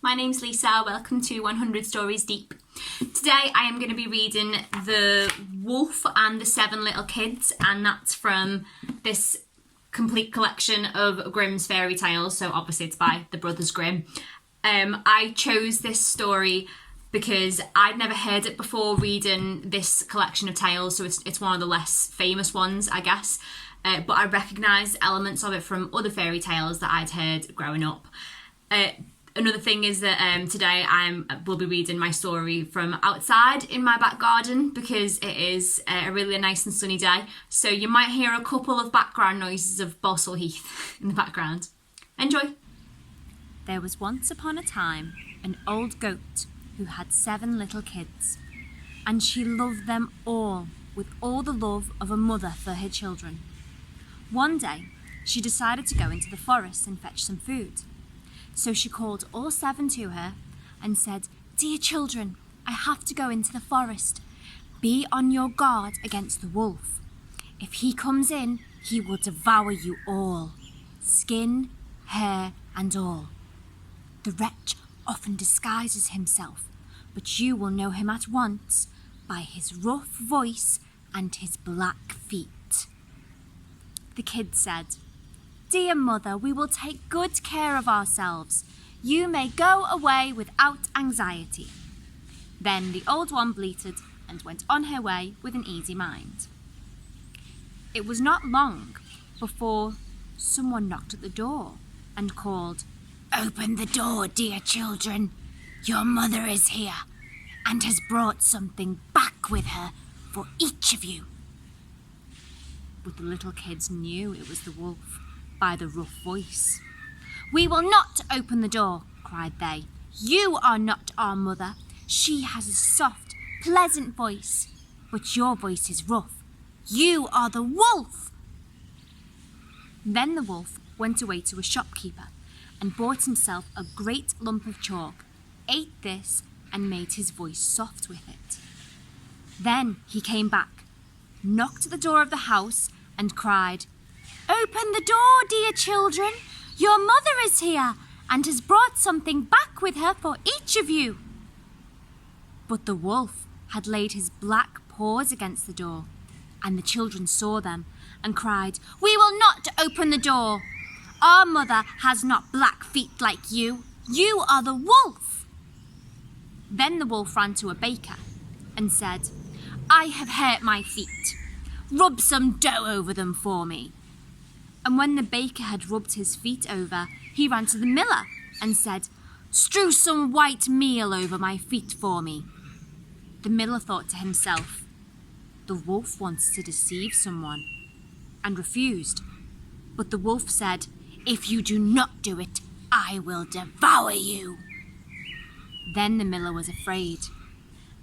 My name's Lisa, welcome to 100 Stories Deep. Today I am going to be reading The Wolf and the Seven Little Kids, and that's from this complete collection of Grimm's fairy tales, so obviously it's by the Brothers Grimm. I chose this story because I'd never heard it before reading this collection of tales, so it's one of the less famous ones, I guess, but I recognised elements of it from other fairy tales that I'd heard growing up. Another thing is that today will be reading my story from outside in my back garden because it is a really nice and sunny day. So you might hear a couple of background noises of Balsall Heath in the background. Enjoy! There was once upon a time an old goat who had 7 little kids, and she loved them all with all the love of a mother for her children. One day, she decided to go into the forest and fetch some food. So she called all 7 to her and said, "Dear children, I have to go into the forest. Be on your guard against the wolf. If he comes in, he will devour you all, skin, hair, and all. The wretch often disguises himself, but you will know him at once by his rough voice and his black feet." The kids said, "Dear mother, we will take good care of ourselves. You may go away without anxiety." Then the old one bleated and went on her way with an easy mind. It was not long before someone knocked at the door and called, "Open the door, dear children. Your mother is here and has brought something back with her for each of you." But the little kids knew it was the wolf by the rough voice. "We will not open the door," cried they. "You are not our mother. She has a soft, pleasant voice, but your voice is rough. You are the wolf." Then the wolf went away to a shopkeeper and bought himself a great lump of chalk, ate this, and made his voice soft with it. Then he came back, knocked at the door of the house, and cried, "Open the door, dear children. Your mother is here and has brought something back with her for each of you." But the wolf had laid his black paws against the door, and the children saw them and cried, "We will not open the door. Our mother has not black feet like you. You are the wolf." Then the wolf ran to a baker and said, "I have hurt my feet. Rub some dough over them for me." And when the baker had rubbed his feet over, he ran to the miller and said, "Strew some white meal over my feet for me." The miller thought to himself, "The wolf wants to deceive someone," and refused. But the wolf said, "If you do not do it, I will devour you." Then the miller was afraid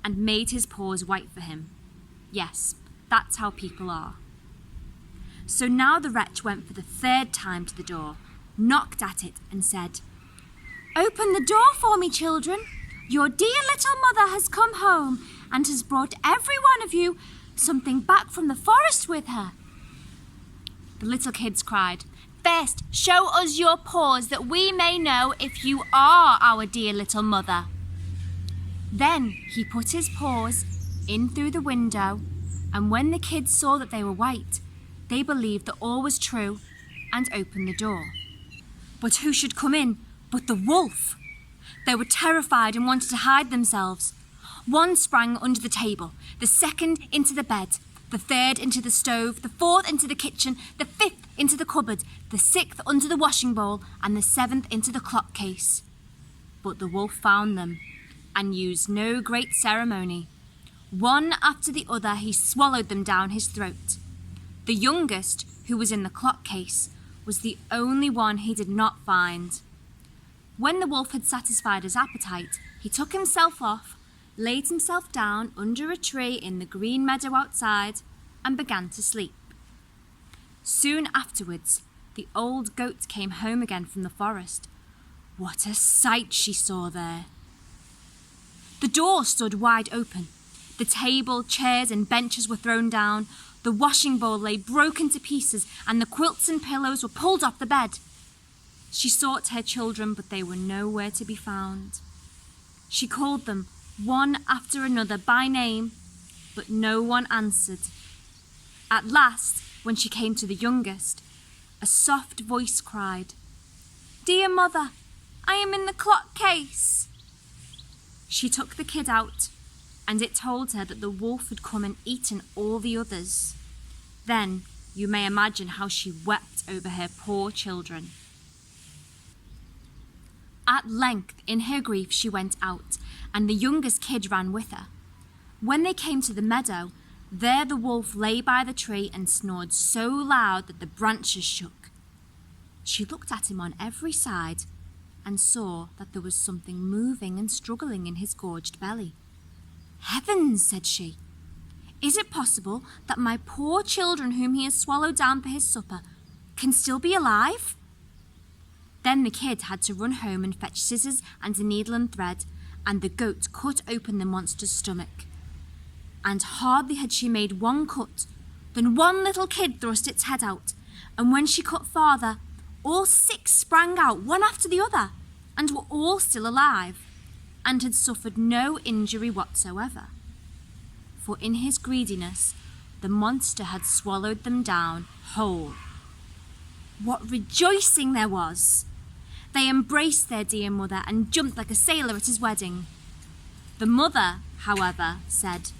and made his paws white for him. Yes, that's how people are. So now the wretch went for the 3rd time to the door, knocked at it, and said, "Open the door for me, children. Your dear little mother has come home and has brought every one of you something back from the forest with her." The little kids cried, "First, show us your paws that we may know if you are our dear little mother." Then he put his paws in through the window, and when the kids saw that they were white, they believed that all was true and opened the door. But who should come in but the wolf? They were terrified and wanted to hide themselves. One sprang under the table, the second into the bed, the third into the stove, the fourth into the kitchen, the 5th into the cupboard, the 6th under the washing bowl, and the 7th into the clock case. But the wolf found them and used no great ceremony. One after the other he swallowed them down his throat. The youngest, who was in the clock case, was the only one he did not find. When the wolf had satisfied his appetite, he took himself off, laid himself down under a tree in the green meadow outside, and began to sleep. Soon afterwards, the old goat came home again from the forest. What a sight she saw there! The door stood wide open. The table, chairs, and benches were thrown down. The washing bowl lay broken to pieces, and the quilts and pillows were pulled off the bed. She sought her children, but they were nowhere to be found. She called them one after another by name, but no one answered. At last, when she came to the youngest, a soft voice cried, "Dear mother, I am in the clock case." She took the kid out, and it told her that the wolf had come and eaten all the others. Then you may imagine how she wept over her poor children. At length, in her grief, she went out, and the youngest kid ran with her. When they came to the meadow, there the wolf lay by the tree and snored so loud that the branches shook. She looked at him on every side and saw that there was something moving and struggling in his gorged belly. "Heavens," said she, "is it possible that my poor children whom he has swallowed down for his supper can still be alive?" Then the kid had to run home and fetch scissors and a needle and thread, and the goat cut open the monster's stomach. And hardly had she made one cut than one little kid thrust its head out, and when she cut farther, all 6 sprang out one after the other, and were all still alive, and had suffered no injury whatsoever. For in his greediness, the monster had swallowed them down whole. What rejoicing there was! They embraced their dear mother and jumped like a sailor at his wedding. The mother, however, said,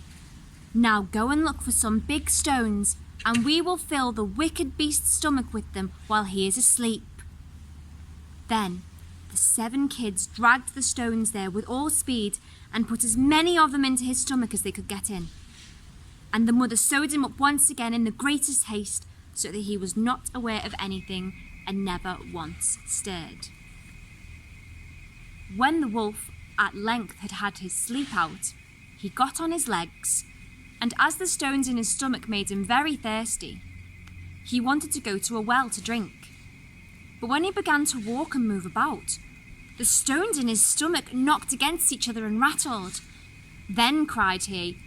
"Now go and look for some big stones, and we will fill the wicked beast's stomach with them while he is asleep." Then the 7 kids dragged the stones there with all speed and put as many of them into his stomach as they could get in. And the mother sewed him up once again in the greatest haste, so that he was not aware of anything and never once stirred. When the wolf at length had had his sleep out, he got on his legs, and as the stones in his stomach made him very thirsty, he wanted to go to a well to drink. But when he began to walk and move about, the stones in his stomach knocked against each other and rattled. Then cried he,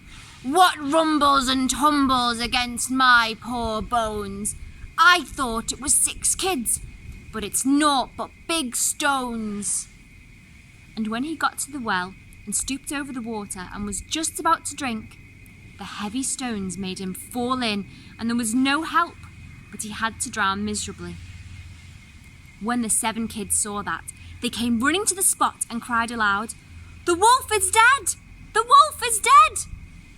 "What rumbles and tumbles against my poor bones? I thought it was 6 kids, but it's naught but big stones." And when he got to the well and stooped over the water and was just about to drink, the heavy stones made him fall in, and there was no help, but he had to drown miserably. When the 7 kids saw that, they came running to the spot and cried aloud, "The wolf is dead! The wolf is dead!"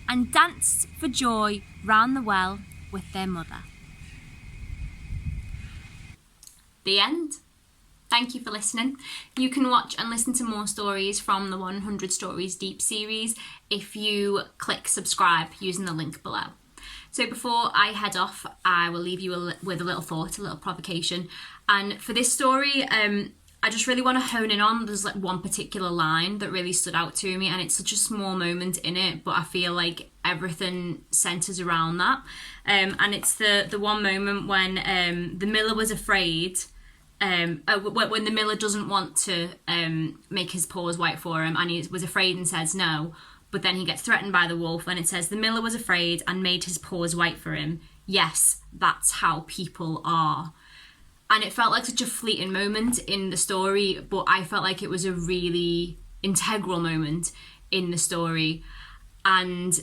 and danced for joy round the well with their mother. The end. Thank you for listening. You can watch and listen to more stories from the 100 Stories Deep series if you click subscribe using the link below. So before I head off, I will leave you with a little thought, a little provocation. And for this story, I just really want to hone in on, there's like one particular line that really stood out to me, and it's such a small moment in it, but I feel like everything centres around that. And it's the one moment when the miller was afraid, when the miller doesn't want to make his paws white for him, and he was afraid and says no, but then he gets threatened by the wolf, and it says the miller was afraid and made his paws white for him. Yes, that's how people are. And it felt like such a fleeting moment in the story, but I felt like it was a really integral moment in the story. And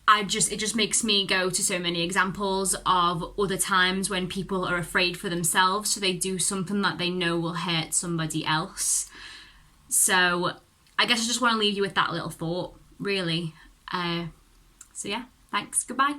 it just makes me go to so many examples of other times when people are afraid for themselves, so they do something that they know will hurt somebody else. So I guess I just want to leave you with that little thought, really. So yeah, thanks, goodbye.